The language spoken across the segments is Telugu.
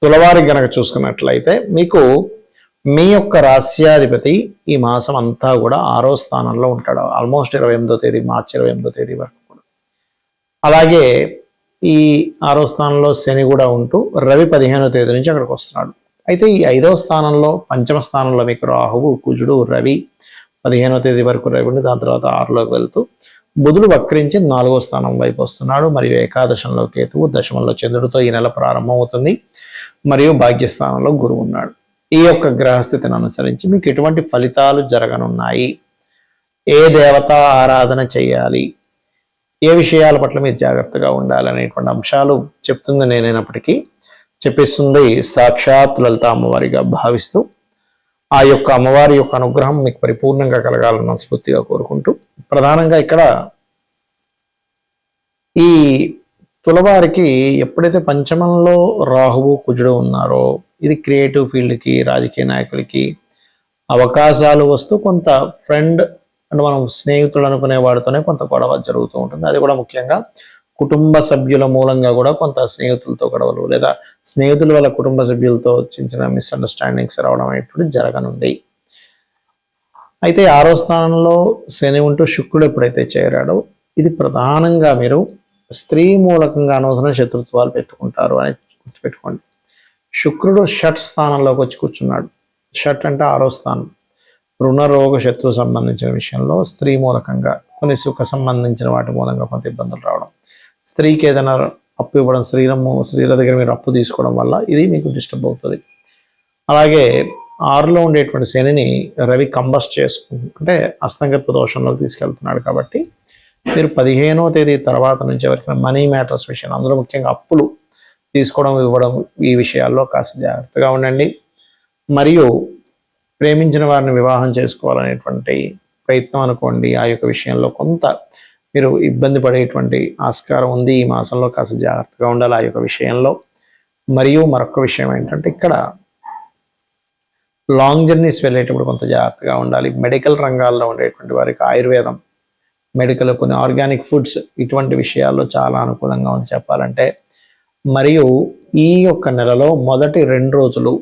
తులవారి గనక చూసుకున్నట్లయితే మీకు మీ యొక్క రాస్యాధిపతి ఈ మాసం అంతా కూడా 6వ స్థానంలో ఉంటాడు. ఆల్మోస్ట్ 28వ తేదీ, మార్చి 28వ తేదీ వరకు కూడా. అలాగే ఈ 6వ స్థానంలో శని కూడా ఉంటూ రవి 15వ తేదీ నుంచి అక్కడికి వస్తున్నాడు. అయితే ఈ 5వ స్థానంలో, పంచమ స్థానంలో మీకు రాహువు, కుజుడు, రవి 15వ తేదీ వరకు రవి ఉండి దాని తర్వాత 6లోకి వెళ్తూ బుధుడు వక్రించి 4వ స్థానం వైపు వస్తున్నాడు. మరియు ఏకాదశంలో కేతువు, దశమంలో చంద్రుడితో ఈ నెల ప్రారంభం అవుతుంది. మరియు భాగ్యస్థానంలో గురువు ఉన్నాడు. ఈ యొక్క గ్రహస్థితిని అనుసరించి మీకు ఎటువంటి ఫలితాలు జరగనున్నాయి, ఏ దేవత ఆరాధన చేయాలి, ఏ విషయాల పట్ల మీరు జాగ్రత్తగా ఉండాలి అనేటువంటి అంశాలు చెప్తుంది నేనైనప్పటికీ చెప్పిస్తుంది సాక్షాత్ లలిత అమ్మవారిగా భావిస్తూ ఆ యొక్క అమ్మవారి యొక్క అనుగ్రహం మీకు పరిపూర్ణంగా కలగాలని మనస్ఫూర్తిగా కోరుకుంటూ, ప్రధానంగా ఇక్కడ ఈ తులవారికి ఎప్పుడైతే పంచమంలో రాహువు కుజుడు ఉన్నారో ఇది క్రియేటివ్ ఫీల్డ్కి, రాజకీయ నాయకులకి అవకాశాలు వస్తూ కొంత ఫ్రెండ్ అంటే మనం స్నేహితులు అనుకునే వాడితోనే కొంత గొడవ జరుగుతూ ఉంటుంది. అది కూడా ముఖ్యంగా కుటుంబ సభ్యుల మూలంగా కూడా కొంత స్నేహితులతో గొడవలు, లేదా స్నేహితుల వల్ల కుటుంబ సభ్యులతో చిన్న మిస్అండర్స్టాండింగ్స్ రావడం అనేటువంటి జరగనుంది. అయితే 6వ స్థానంలో శని ఉంటూ శుక్రుడు ఎప్పుడైతే చేరాడో ఇది ప్రధానంగా మీరు స్త్రీ మూలకంగా అనవసరం శత్రుత్వాలు పెట్టుకుంటారు అని గుర్తుపెట్టుకోండి. శుక్రుడు షట్ స్థానంలోకి వచ్చి కూర్చున్నాడు. షట్ అంటే 6వ స్థానం. రుణరోగ శత్రు సంబంధించిన విషయంలో స్త్రీ మూలకంగా కొన్ని సుఖ సంబంధించిన వాటి మూలంగా కొంత ఇబ్బందులు రావడం, స్త్రీకి ఏదైనా అప్పు ఇవ్వడం, స్త్రీల దగ్గర మీరు అప్పు తీసుకోవడం వల్ల ఇది మీకు డిస్టర్బ్ అవుతుంది. అలాగే 6లో ఉండేటువంటి శనిని రవి కంబస్ట్ చేసుకుంటే అస్తంగత్వ దోషంలోకి తీసుకెళ్తున్నాడు. కాబట్టి మీరు 15వ తేదీ తర్వాత నుంచి ఎవరికైనా మనీ మ్యాటర్స్ విషయం, అందులో ముఖ్యంగా అప్పులు తీసుకోవడం, ఇవ్వడం, ఈ విషయాల్లో కాస్త జాగ్రత్తగా ఉండండి. మరియు ప్రేమించిన వారిని వివాహం చేసుకోవాలనేటువంటి ప్రయత్నం అనుకోండి, ఆ యొక్క విషయంలో కొంత మీరు ఇబ్బంది పడేటువంటి ఆస్కారం ఉంది. ఈ మాసంలో కాస్త జాగ్రత్తగా ఉండాలి ఆ యొక్క విషయంలో. మరియు మరొక విషయం ఏంటంటే ఇక్కడ లాంగ్ జర్నీస్ వెళ్ళేటప్పుడు కొంత జాగ్రత్తగా ఉండాలి. మెడికల్ రంగాల్లో ఉండేటువంటి వారికి ఆయుర్వేదం, మెడికల్, కొన్ని ఆర్గానిక్ ఫుడ్స్, ఇటువంటి విషయాల్లో చాలా అనుకూలంగా ఉంది చెప్పాలంటే. మరియు ఈ యొక్క నెలలో మొదటి 2 రోజులు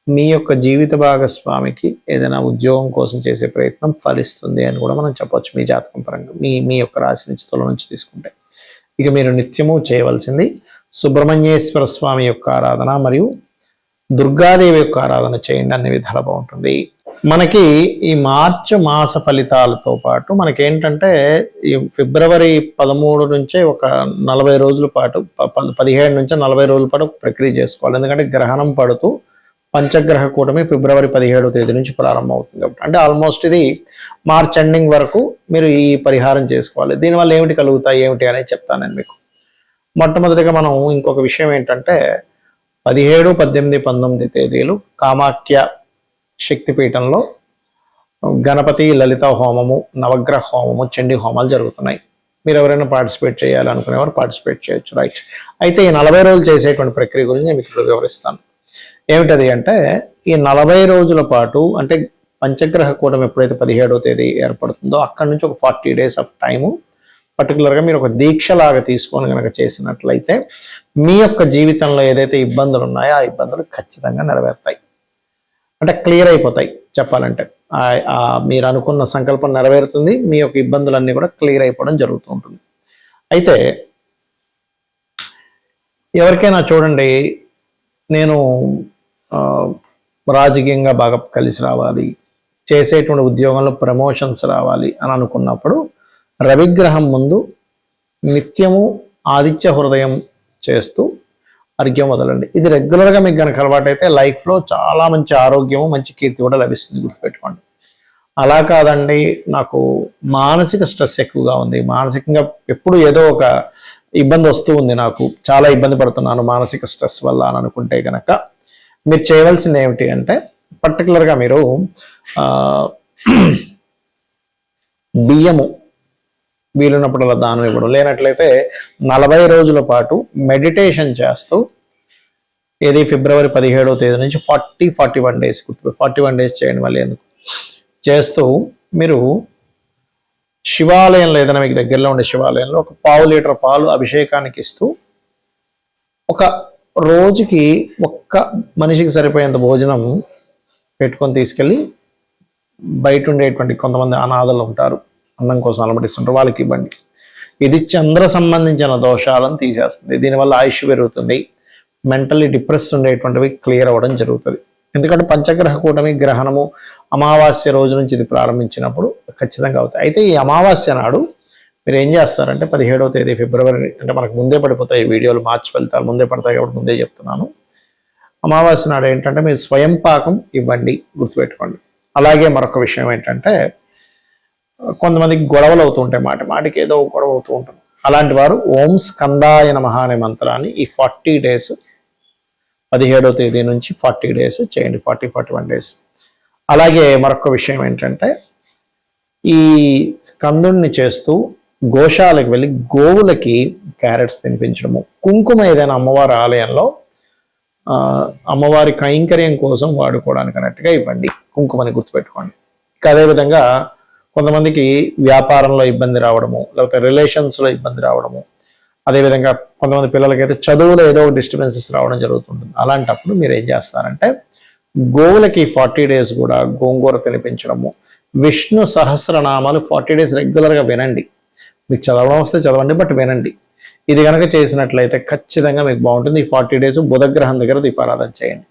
మీ యొక్క జీవిత భాగస్వామికి ఏదైనా ఉద్యోగం కోసం చేసే ప్రయత్నం ఫలిస్తుంది అని కూడా మనం చెప్పొచ్చు మీ జాతకం పరంగా, మీ యొక్క రాశి నుంచి, తుల నుంచి తీసుకుంటే. ఇక మీరు నిత్యము చేయవలసింది సుబ్రహ్మణ్యేశ్వర స్వామి యొక్క ఆరాధన మరియు దుర్గాదేవి యొక్క ఆరాధన చేయండి, అన్ని విధాలు బాగుంటుంది. మనకి ఈ మార్చి మాస ఫలితాలతో పాటు మనకేంటంటే ఈ ఫిబ్రవరి 13 నుంచే ఒక 40 రోజుల పాటు, 17 నుంచి 40 రోజుల పాటు ప్రక్రియ చేసుకోవాలి. ఎందుకంటే గ్రహణం పడుతూ పంచగ్రహ కూటమి ఫిబ్రవరి 17వ తేదీ నుంచి ప్రారంభం అవుతుంది. కాబట్టి అంటే ఆల్మోస్ట్ ఇది మార్చ్ ఎండింగ్ వరకు మీరు ఈ పరిహారం చేసుకోవాలి. దీనివల్ల ఏమిటి కలుగుతాయి, ఏమిటి అనేది చెప్తాను నేను మీకు. మొట్టమొదటిగా మనం ఇంకొక విషయం ఏంటంటే 17, 18, 19 తేదీలు కామాఖ్య శక్తిపీఠంలో గణపతి లలిత హోమము, నవగ్రహ హోమము, చండీ హోమాలు జరుగుతున్నాయి. మీరు ఎవరైనా పార్టిసిపేట్ చేయాలనుకునేవారు పార్టిసిపేట్ చేయొచ్చు. రైట్. అయితే ఈ 40 రోజులు చేసేటువంటి ప్రక్రియ గురించి నేను మీకు వివరిస్తాను. ఏమిటది అంటే ఈ 40 రోజుల పాటు, అంటే పంచగ్రహ కూటమి ఎప్పుడైతే 17వ తేదీ ఏర్పడుతుందో అక్కడి నుంచి ఒక 40 days ఆఫ్ టైము పర్టికులర్గా మీరు ఒక దీక్షలాగా తీసుకొని కనుక చేసినట్లయితే మీ యొక్క జీవితంలో ఏదైతే ఇబ్బందులు ఉన్నాయో ఆ ఇబ్బందులు ఖచ్చితంగా నెరవేరుతాయి. అంటే క్లియర్ అయిపోతాయి చెప్పాలంటే. మీరు అనుకున్న సంకల్పం నెరవేరుతుంది, మీ యొక్క ఇబ్బందులన్నీ కూడా క్లియర్ అయిపోవడం జరుగుతూ ఉంటుంది. అయితే ఎవరికైనా చూడండి, నేను రాజకీయంగా బాగా కలిసి రావాలి, చేసేటువంటి ఉద్యోగంలో ప్రమోషన్స్ రావాలి అని అనుకున్నప్పుడు రవిగ్రహం ముందు నిత్యము ఆదిత్య హృదయం చేస్తూ అర్ఘ్యం వదలండి. ఇది రెగ్యులర్గా మీకు కనుక అలవాటైతే లైఫ్లో చాలా మంచి ఆరోగ్యము, మంచి కీర్తి కూడా లభిస్తుంది, గుర్తుపెట్టుకోండి. అలా కాదండి, నాకు మానసిక స్ట్రెస్ ఎక్కువగా ఉంది, మానసికంగా ఎప్పుడు ఏదో ఒక ఇబ్బంది వస్తూ ఉంది, నాకు చాలా ఇబ్బంది పడుతున్నాను మానసిక స్ట్రెస్ వల్ల అని అనుకుంటే కనుక మీరు చేయవలసింది ఏమిటి అంటే పర్టికులర్గా మీరు బియ్యము వీలున్నప్పుడు అలా దానం ఇవ్వడం, లేనట్లయితే 40 రోజుల పాటు మెడిటేషన్ చేస్తూ, ఏది ఫిబ్రవరి 17వ తేదీ నుంచి 41 days 41 days చేయండి. మళ్ళీ ఎందుకు చేస్తూ మీరు శివాలయంలో, ఏదైనా మీకు దగ్గరలో ఉండే శివాలయంలో ఒక 1/2 లీటర్ పాలు అభిషేకానికి ఇస్తూ ఒక రోజుకి ఒక్క మనిషికి సరిపోయేంత భోజనం పెట్టుకొని తీసుకెళ్ళి బయట ఉండేటువంటి కొంతమంది అనాథలు ఉంటారు, అన్నం కోసం అలమటిస్తుంటారు, వాళ్ళకి ఇవ్వండి. ఇది చంద్ర సంబంధించిన దోషాలను తీసేస్తుంది. దీనివల్ల ఆయుష్ పెరుగుతుంది, మెంటల్లీ డిప్రెస్ ఉండేటువంటివి క్లియర్ అవ్వడం జరుగుతుంది. ఎందుకంటే పంచగ్రహ కూటమి గ్రహణము అమావాస్య రోజు నుంచి ఇది ప్రారంభించినప్పుడు ఖచ్చితంగా అవుతాయి. అయితే ఈ అమావాస్య నాడు మీరు ఏం చేస్తారంటే 17వ తేదీ ఫిబ్రవరి, అంటే మనకు ముందే పడిపోతాయి వీడియోలు, మార్చి ఫలితాలు ముందే పడతాయి కాబట్టి ముందే చెప్తున్నాను. అమావాస్య నాడు ఏంటంటే మీరు స్వయం పాకం ఇవ్వండి, గుర్తుపెట్టుకోండి. అలాగే మరొక విషయం ఏంటంటే కొంతమందికి గొడవలు అవుతూ ఉంటాయి, మాటికి ఏదో గొడవ అవుతూ ఉంటుంది. అలాంటి వారు ఓం స్కందాయ నమః అనే మంత్రాన్ని ఈ 40 days 17వ తేదీ నుంచి 40 days చేయండి, 41 days. అలాగే మరొక విషయం ఏంటంటే ఈ స్కందుణ్ణి చేస్తూ గోశాలకు వెళ్ళి గోవులకి క్యారెట్స్ తినిపించడము, కుంకుమ ఏదైనా అమ్మవారి ఆలయంలో అమ్మవారి కైంకర్యం కోసం వాడుకోవడానికి అన్నట్టుగా ఇవ్వండి, కుంకుమని గుర్తుపెట్టుకోండి. ఇంకా అదేవిధంగా కొంతమందికి వ్యాపారంలో ఇబ్బంది రావడము, లేకపోతే రిలేషన్స్లో ఇబ్బంది రావడము, అదేవిధంగా కొంతమంది పిల్లలకైతే చదువులో ఏదో ఒక డిస్టర్బెన్సెస్ రావడం జరుగుతుంటుంది. అలాంటప్పుడు మీరు ఏం చేస్తారంటే గోవులకి 40 days కూడా గోంగూర తినిపించడము, విష్ణు సహస్రనామాలు 40 days రెగ్యులర్గా వినండి. మీకు చదవడం వస్తే చదవండి, బట్ వినండి. ఇది కనుక చేసినట్లయితే ఖచ్చితంగా మీకు బాగుంటుంది. ఈ 40 days బుధగ్రహం దగ్గర దీపారాధన చేయండి.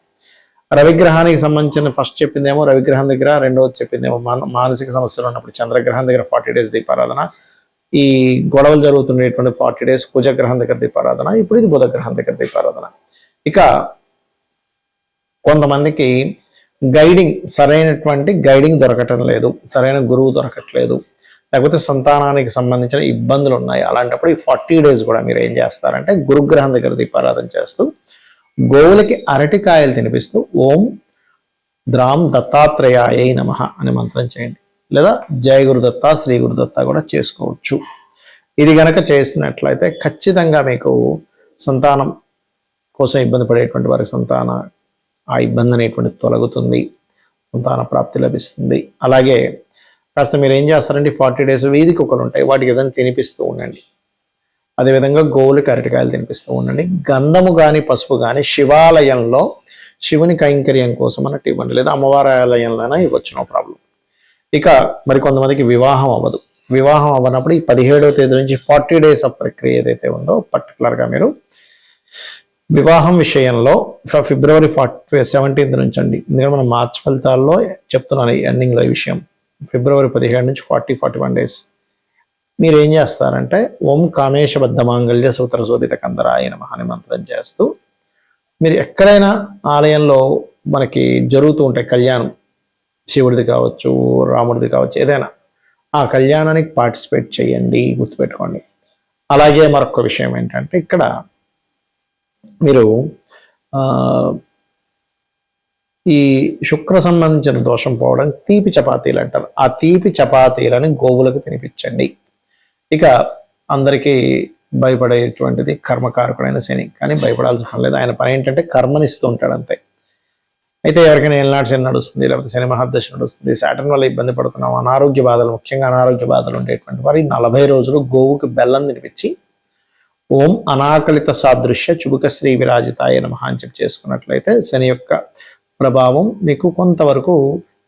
రవిగ్రహానికి సంబంధించిన ఫస్ట్ చెప్పిందేమో రవిగ్రహం దగ్గర, రెండవది చెప్పిందేమో మానసిక సమస్యలు ఉన్నప్పుడు చంద్రగ్రహం దగ్గర 40 days దీపారాధన, ఈ గొడవలు జరుగుతుండేటువంటి 40 days కుజగ్రహం దగ్గర దీపారాధన, ఇప్పుడు ఇది బుధగ్రహం దగ్గర దీపారాధన. ఇక కొంతమందికి సరైనటువంటి గైడింగ్ దొరకటం లేదు, సరైన గురువు దొరకట్లేదు, లేకపోతే సంతానానికి సంబంధించిన ఇబ్బందులు ఉన్నాయి. అలాంటప్పుడు ఈ 40 days కూడా మీరు ఏం చేస్తారంటే గురుగ్రహం దగ్గర దీపారాధన చేస్తూ గోవులకి అరటికాయలు తినిపిస్తూ ఓం ద్రాం దత్తాత్రేయాయ నమః అనే మంత్రం చేయండి, లేదా జయ గురుదత్త, శ్రీ గురుదత్త కూడా చేసుకోవచ్చు. ఇది గనక చేసినట్లయితే ఖచ్చితంగా మీకు సంతానం కోసం ఇబ్బంది పడేటువంటి వారికి ఆ ఇబ్బంది అనేటువంటి తొలగుతుంది, సంతాన ప్రాప్తి లభిస్తుంది. అలాగే కాస్త మీరు ఏం చేస్తారంటే 40 days వీధి కుక్కలు ఉంటాయి, వాటికి ఏదైనా తినిపిస్తూ ఉండండి. అదేవిధంగా గోవులకి అరటికాయలు తినిపిస్తూ ఉండండి. గంధము కానీ పసుపు కానీ శివాలయంలో శివుని కైంకర్యం కోసం అన్నట్టు ఇవ్వండి, లేదా అమ్మవారి ఆలయంలోనే ఇవ్వచ్చు, నో ప్రాబ్లం. ఇక మరి కొంతమందికి వివాహం అవ్వదు. వివాహం అవ్వనప్పుడు ఈ 17వ తేదీ నుంచి 40 days ఆఫ్ ప్రక్రియ ఏదైతే ఉందో పర్టికులర్గా మీరు వివాహం విషయంలో ఫిబ్రవరి 17th నుంచి అండి, ఎందుకంటే మనం మార్చ్ ఫలితాల్లో చెప్తున్నాను ఎండింగ్లో ఈ విషయం. ఫిబ్రవరి 17 నుంచి 41 days మీరు ఏం చేస్తారంటే ఓం కామేశబద్ధ మాంగళ్య సూత్ర శోభిత కందరాయ నమః అనే మంత్రం చేస్తూ మీరు ఎక్కడైనా ఆలయంలో మనకి జరుగుతూ ఉంటాయి కళ్యాణం, శివుడిది కావచ్చు, రాముడిది కావచ్చు, ఏదైనా ఆ కళ్యాణానికి పార్టిసిపేట్ చేయండి, గుర్తుపెట్టుకోండి. అలాగే మరొక విషయం ఏంటంటే ఇక్కడ మీరు ఈ శుక్ర సంబంధించిన దోషం పోవడం తీపి చపాతీలు అంటారు, ఆ తీపి చపాతీలని గోవులకు తినిపించండి. ఇక అందరికీ భయపడేటువంటిది కర్మకారకుడైన శని, కానీ భయపడాల్సిన పని లేదు. ఆయన పని ఏంటంటే కర్మనిస్తూ ఉంటాడు అంతే. అయితే ఎవరికైనా ఏళ్ళనాటి శని నడుస్తుంది, లేకపోతే శని మహాదశ నడుస్తుంది, సాటర్న్ వల్ల ఇబ్బంది పడుతున్నాం, అనారోగ్య బాధలు, ముఖ్యంగా అనారోగ్య బాధలు ఉండేటువంటి వారి 40 రోజులు గోవుకి బెల్లం తినిపించి ఓం అనాకలిత సాదృశ్య చుబుక శ్రీ విరాజితాయ నమః అని చెప్పి చేసుకున్నట్లయితే శని యొక్క ప్రభావం మీకు కొంతవరకు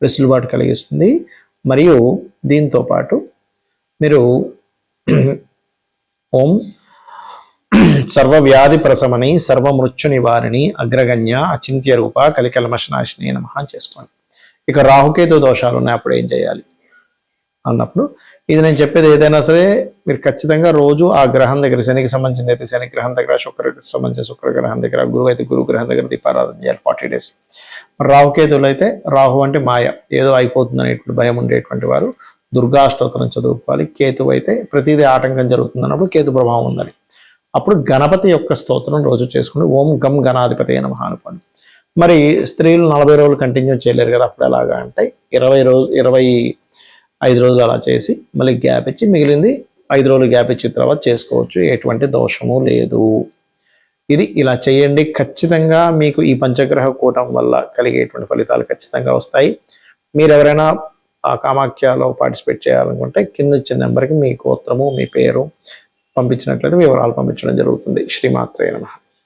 వెసులుబాటు కలిగిస్తుంది. మరియు దీంతో పాటు మీరు ఓం సర్వవ్యాధి ప్రశమని సర్వమృత్యు నివారిణి అగ్రగణ్య అచింత్య రూప కలికల్మషనాశిని నమః చేసుకోండి. ఇక రాహుకేతు దోషాలు ఉన్నాయి, అప్పుడు ఏం చేయాలి అన్నప్పుడు ఇది నేను చెప్పేది ఏదైనా సరే మీరు ఖచ్చితంగా రోజు ఆ గ్రహం దగ్గర, శనికి సంబంధించింది అయితే శని గ్రహం దగ్గర, శుక్రకి సంబంధించిన శుక్రగ్రహం దగ్గర, గురువు అయితే గురు గ్రహం దగ్గర దీపారాధన చేయాలి 40 days. రాహుకేతువులు అయితే రాహు అంటే మాయ, ఏదో అయిపోతుంది అనేటువంటి భయం ఉండేటువంటి వారు దుర్గాష్టోత్తరం చదువుకోవాలి. కేతు అయితే ప్రతిదీ ఆటంకం జరుగుతుంది అన్నప్పుడు కేతు ప్రభావం ఉందని, అప్పుడు గణపతి యొక్క స్తోత్రం రోజు చేసుకుని ఓం గం గణాధిపతి నమః అనుకోండి. మరి స్త్రీలు 40 రోజులు కంటిన్యూ చేయలేరు కదా, అప్పుడు ఎలాగా అంటే 25 రోజులు అలా చేసి మళ్ళీ గ్యాప్ ఇచ్చి మిగిలింది 5 రోజులు గ్యాప్ ఇచ్చిన తర్వాత చేసుకోవచ్చు, ఎటువంటి దోషము లేదు. ఇది ఇలా చేయండి, ఖచ్చితంగా మీకు ఈ పంచగ్రహ కూటం వల్ల కలిగేటువంటి ఫలితాలు ఖచ్చితంగా వస్తాయి. మీరు ఎవరైనా ఆ కామాఖ్యలో పార్టిసిపేట్ చేయాలనుకుంటే కింద ఇచ్చిన నెంబర్కి మీ గోత్రము, మీ పేరు పంపించినట్లయితే వివరాలు పంపించడం జరుగుతుంది. శ్రీమాత్రే నమః.